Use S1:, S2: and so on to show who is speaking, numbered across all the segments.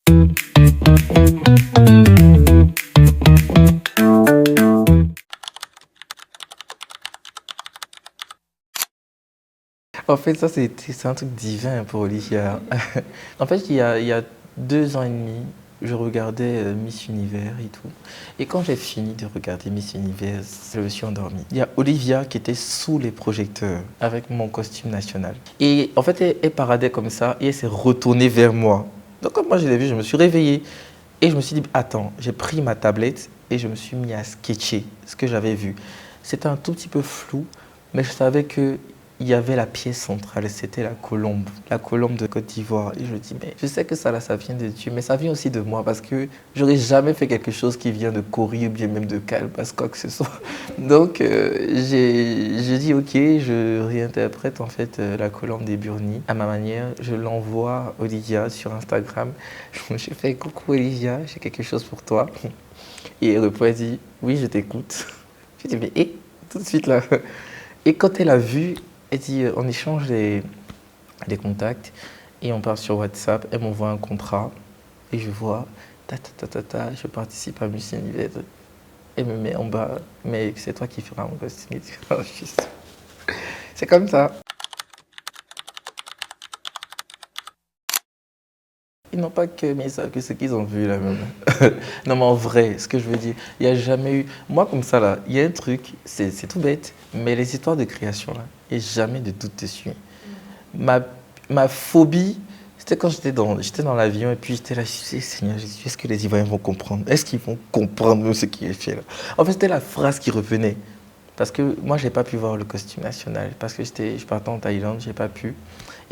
S1: En fait, ça, c'est un truc divin pour Olivia. En fait, il y a 2 ans et demi, je regardais Miss Univers et tout. Et quand j'ai fini de regarder Miss Univers, je me suis endormi. Il y a Olivia qui était sous les projecteurs avec mon costume national. Et en fait, elle paradait comme ça et elle s'est retournée vers moi. Donc, quand moi je l'ai vue, je me suis réveillé et je me suis dit, attends, j'ai pris ma tablette et je me suis mis à sketcher ce que j'avais vu. C'était un tout petit peu flou, mais je savais que il y avait la pièce centrale, c'était la colombe de Côte d'Ivoire. Et je dis, mais je sais que ça là, ça vient de Dieu, mais ça vient aussi de moi parce que j'aurais jamais fait quelque chose qui vient de Corée ou bien même de Calbas, quoi que ce soit. Donc j'ai dit, ok, je réinterprète en fait la colombe des Burnis à ma manière. Je l'envoie à Olivia sur Instagram. Je fais, coucou Olivia, j'ai quelque chose pour toi. Et elle répond, elle dit, oui, je t'écoute. Je dis, mais tout de suite là. Et quand elle a vu, elle dit, on échange les contacts et on part sur WhatsApp. Elle m'envoie un contrat et je vois, je participe à Miss Univers. Elle me met en bas, mais c'est toi qui feras mon costume. C'est comme ça. Ils n'ont pas que mis ça, que ce qu'ils ont vu là même. Non mais en vrai, ce que je veux dire, il n'y a jamais eu... Moi comme ça là, il y a un truc, c'est tout bête, mais les histoires de création là, il n'y a jamais de doute dessus. Ma, ma phobie, c'était quand j'étais dans l'avion et puis j'étais là, je disais, Seigneur Jésus, est-ce que les Ivoiriens vont comprendre? Est-ce qu'ils vont comprendre ce qui est fait là? En fait, c'était la phrase qui revenait. Parce que moi, je n'ai pas pu voir le costume national parce que je partais en Thaïlande, je n'ai pas pu.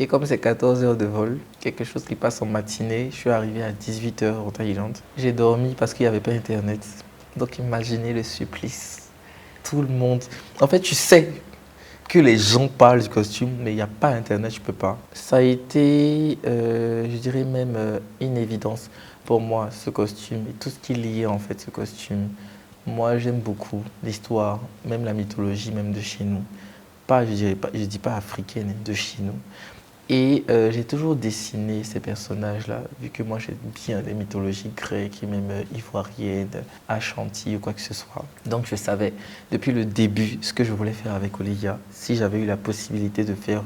S1: Et comme c'est 14 heures de vol, quelque chose qui passe en matinée, je suis arrivé à 18 heures en Thaïlande. J'ai dormi parce qu'il n'y avait pas Internet. Donc imaginez le supplice. Tout le monde... En fait, tu sais que les gens parlent du costume, mais il n'y a pas Internet, je ne peux pas. Ça a été, je dirais même, une évidence pour moi, ce costume et tout ce qui liait en fait ce costume. Moi, j'aime beaucoup l'histoire, même la mythologie, même de chez nous. Pas, je dirais pas, je dis pas africaine, mais de chez nous. Et j'ai toujours dessiné ces personnages-là, vu que moi j'aime bien les mythologies grecques et même ivoiriennes, Ashanti ou quoi que ce soit. Donc je savais depuis le début ce que je voulais faire avec Olivia, si j'avais eu la possibilité de faire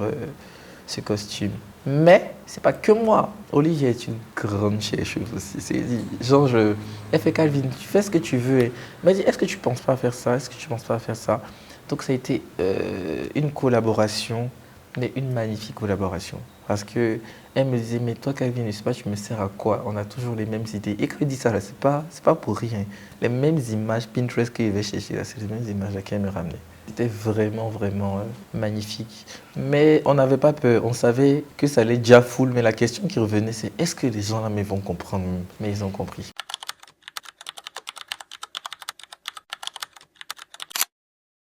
S1: ce costume. Mais c'est pas que moi. Olivia est une grande chercheuse aussi. Genre, elle fait Calvin, tu fais ce que tu veux. Elle m'a dit, est-ce que tu penses pas à faire ça? Est-ce que tu penses pas à faire ça? Donc ça a été une collaboration, mais une magnifique collaboration. Parce que elle me disait, mais toi, Calvin, je sais pas, tu me sers à quoi? On a toujours les mêmes idées. Et quand elle dit ça, là, c'est pas pour rien. Les mêmes images Pinterest qu'il va chercher, là, c'est les mêmes images là qu'elle me ramenait. C'était vraiment, vraiment magnifique. Mais on n'avait pas peur. On savait que ça allait déjà full. Mais la question qui revenait, c'est est-ce que les gens là me vont comprendre? Mais ils ont compris.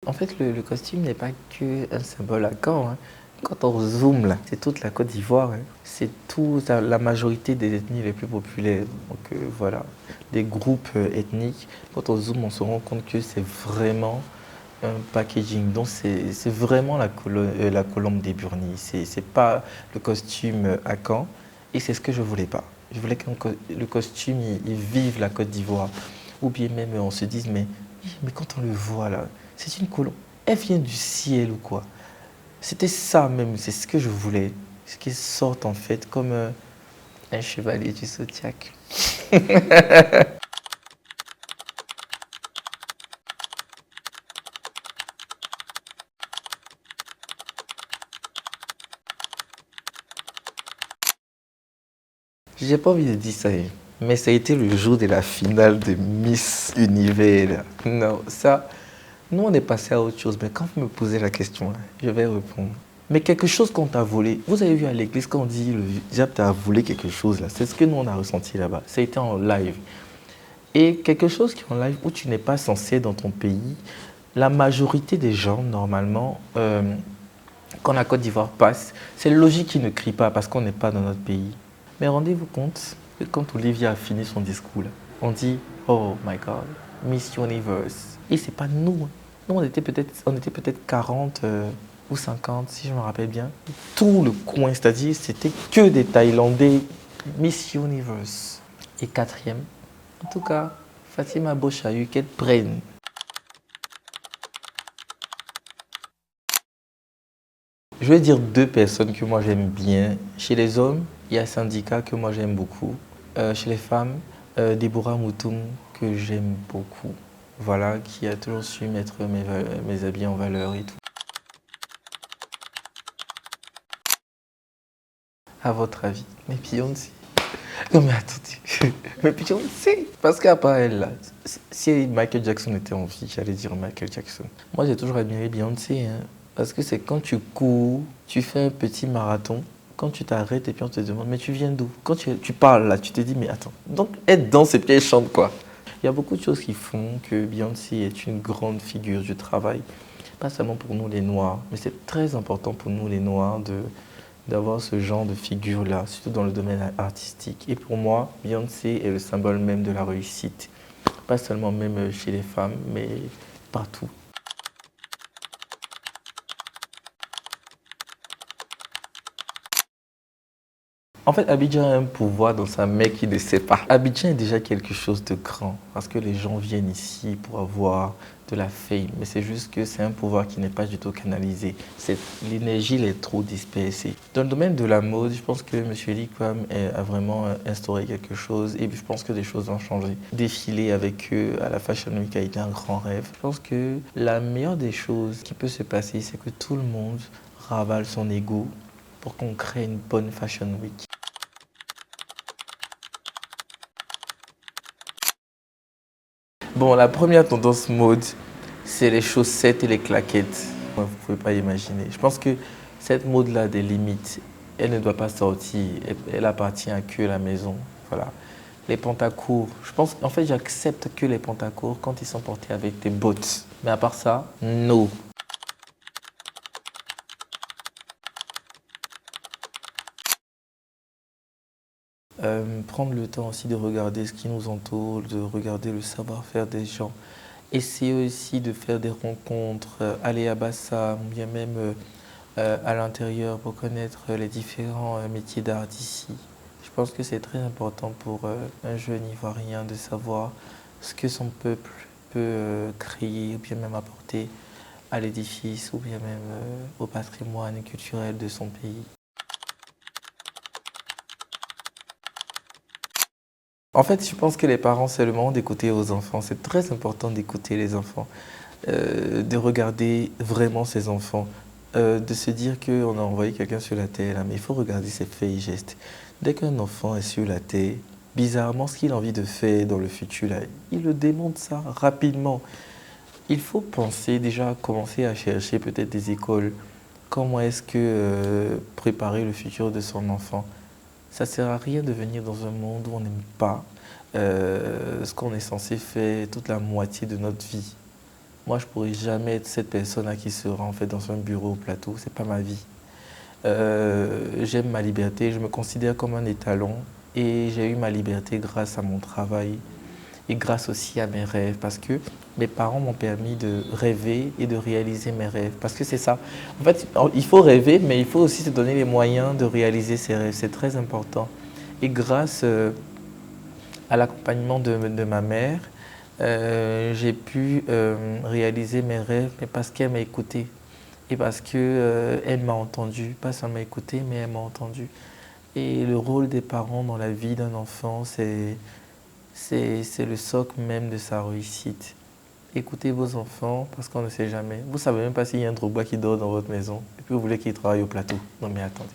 S1: En fait, le costume n'est pas qu'un symbole à Caen, hein. Quand on zoome là, c'est toute la Côte d'Ivoire, hein. C'est toute la majorité des ethnies les plus populaires. Donc voilà, des groupes ethniques. Quand on zoome, on se rend compte que c'est vraiment un packaging. Donc c'est vraiment la colombe des Burnis. C'est pas le costume à Caen. Et c'est ce que je voulais pas. Je voulais que le costume il vive la Côte d'Ivoire. Ou bien même on se dise, mais quand on le voit là, c'est une colombe. Elle vient du ciel ou quoi? C'était ça même, c'est ce que je voulais. Ce qui sorte en fait comme un chevalier du zodiaque. J'ai pas envie de dire ça, hein, mais ça a été le jour de la finale de Miss Univers. Non, ça, nous on est passé à autre chose, mais quand vous me posez la question, là, je vais répondre. Mais quelque chose qu'on t'a volé, vous avez vu à l'église quand on dit le diable t'a volé quelque chose là, c'est ce que nous on a ressenti là-bas. Ça a été en live. Et quelque chose qui est en live où tu n'es pas censé être dans ton pays, la majorité des gens, normalement, quand la Côte d'Ivoire passe, c'est logique qu'ils ne crient pas parce qu'on n'est pas dans notre pays. Mais rendez-vous compte que quand Olivia a fini son discours, là, on dit Oh my God, Miss Universe. Et c'est pas nous, hein. Nous, on était peut-être 40 ou 50, si je me rappelle bien. Tout le coin, c'est-à-dire, c'était que des Thaïlandais Miss Universe. Et quatrième, en tout cas, Fatima Bochayu, qu'elle prenne. Je vais dire deux personnes que moi j'aime bien. Chez les hommes, il y a Syndicat que moi j'aime beaucoup. Chez les femmes, Deborah Moutoum que j'aime beaucoup. Voilà, qui a toujours su mettre mes habits en valeur et tout. À votre avis, mais Beyoncé. Non mais attendez, mais Beyoncé. Parce qu'à part elle, là, si Michael Jackson était en vie, j'allais dire Michael Jackson. Moi j'ai toujours admiré Beyoncé, hein, parce que c'est quand tu cours, tu fais un petit marathon, quand tu t'arrêtes et puis on te demande, mais tu viens d'où? Quand tu parles là, tu te dis, mais attends, donc elle danse et puis elle chante quoi? Il y a beaucoup de choses qui font que Beyoncé est une grande figure du travail, pas seulement pour nous les Noirs, mais c'est très important pour nous les Noirs d'avoir ce genre de figure-là, surtout dans le domaine artistique. Et pour moi, Beyoncé est le symbole même de la réussite. Pas seulement même chez les femmes, mais partout. En fait, Abidjan a un pouvoir dans sa main qui ne sait pas. Abidjan est déjà quelque chose de grand parce que les gens viennent ici pour avoir de la fame. Mais c'est juste que c'est un pouvoir qui n'est pas du tout canalisé. L'énergie est trop dispersée. Dans le domaine de la mode, je pense que M. Lee Kwam a vraiment instauré quelque chose et je pense que des choses ont changé. Défiler avec eux à la Fashion Week a été un grand rêve. Je pense que la meilleure des choses qui peut se passer, c'est que tout le monde ravale son ego pour qu'on crée une bonne Fashion Week. Bon, la première tendance mode, c'est les chaussettes et les claquettes. Vous ne pouvez pas imaginer. Je pense que cette mode-là des limites, elle ne doit pas sortir. Elle appartient à que la maison. Voilà. Les pantacourts, je pense, en fait, j'accepte que les pantacourts quand ils sont portés avec des bottes. Mais à part ça, no. Prendre le temps aussi de regarder ce qui nous entoure, de regarder le savoir-faire des gens. Essayer aussi de faire des rencontres, aller à Bassam, ou bien même à l'intérieur pour connaître les différents métiers d'art d'ici. Je pense que c'est très important pour un jeune Ivoirien de savoir ce que son peuple peut créer ou bien même apporter à l'édifice ou bien même au patrimoine culturel de son pays. En fait, je pense que les parents, c'est le moment d'écouter aux enfants. C'est très important d'écouter les enfants, de regarder vraiment ses enfants, de se dire qu'on a envoyé quelqu'un sur la terre, là, mais il faut regarder ses faits et gestes. Dès qu'un enfant est sur la terre, bizarrement, ce qu'il a envie de faire dans le futur, là, il le démontre ça rapidement. Il faut penser déjà, commencer à chercher peut-être des écoles. Comment est-ce que préparer le futur de son enfant? Ça ne sert à rien de venir dans un monde où on n'aime pas ce qu'on est censé faire toute la moitié de notre vie. Moi, je ne pourrais jamais être cette personne-là qui sera en fait dans un bureau au plateau. C'est pas ma vie. J'aime ma liberté. Je me considère comme un étalon et j'ai eu ma liberté grâce à mon travail et grâce aussi à mes rêves parce que mes parents m'ont permis de rêver et de réaliser mes rêves. Parce que c'est ça. En fait, il faut rêver, mais il faut aussi se donner les moyens de réaliser ses rêves. C'est très important. Et grâce à l'accompagnement de ma mère, j'ai pu réaliser mes rêves, mais parce qu'elle m'a écouté. Et parce qu'elle m'a entendu. Pas seulement écouté, mais elle m'a entendu. Et le rôle des parents dans la vie d'un enfant, c'est le socle même de sa réussite. Écoutez vos enfants parce qu'on ne sait jamais. Vous ne savez même pas s'il y a un Drogba qui dort dans votre maison et puis vous voulez qu'il travaille au plateau. Non mais attendez.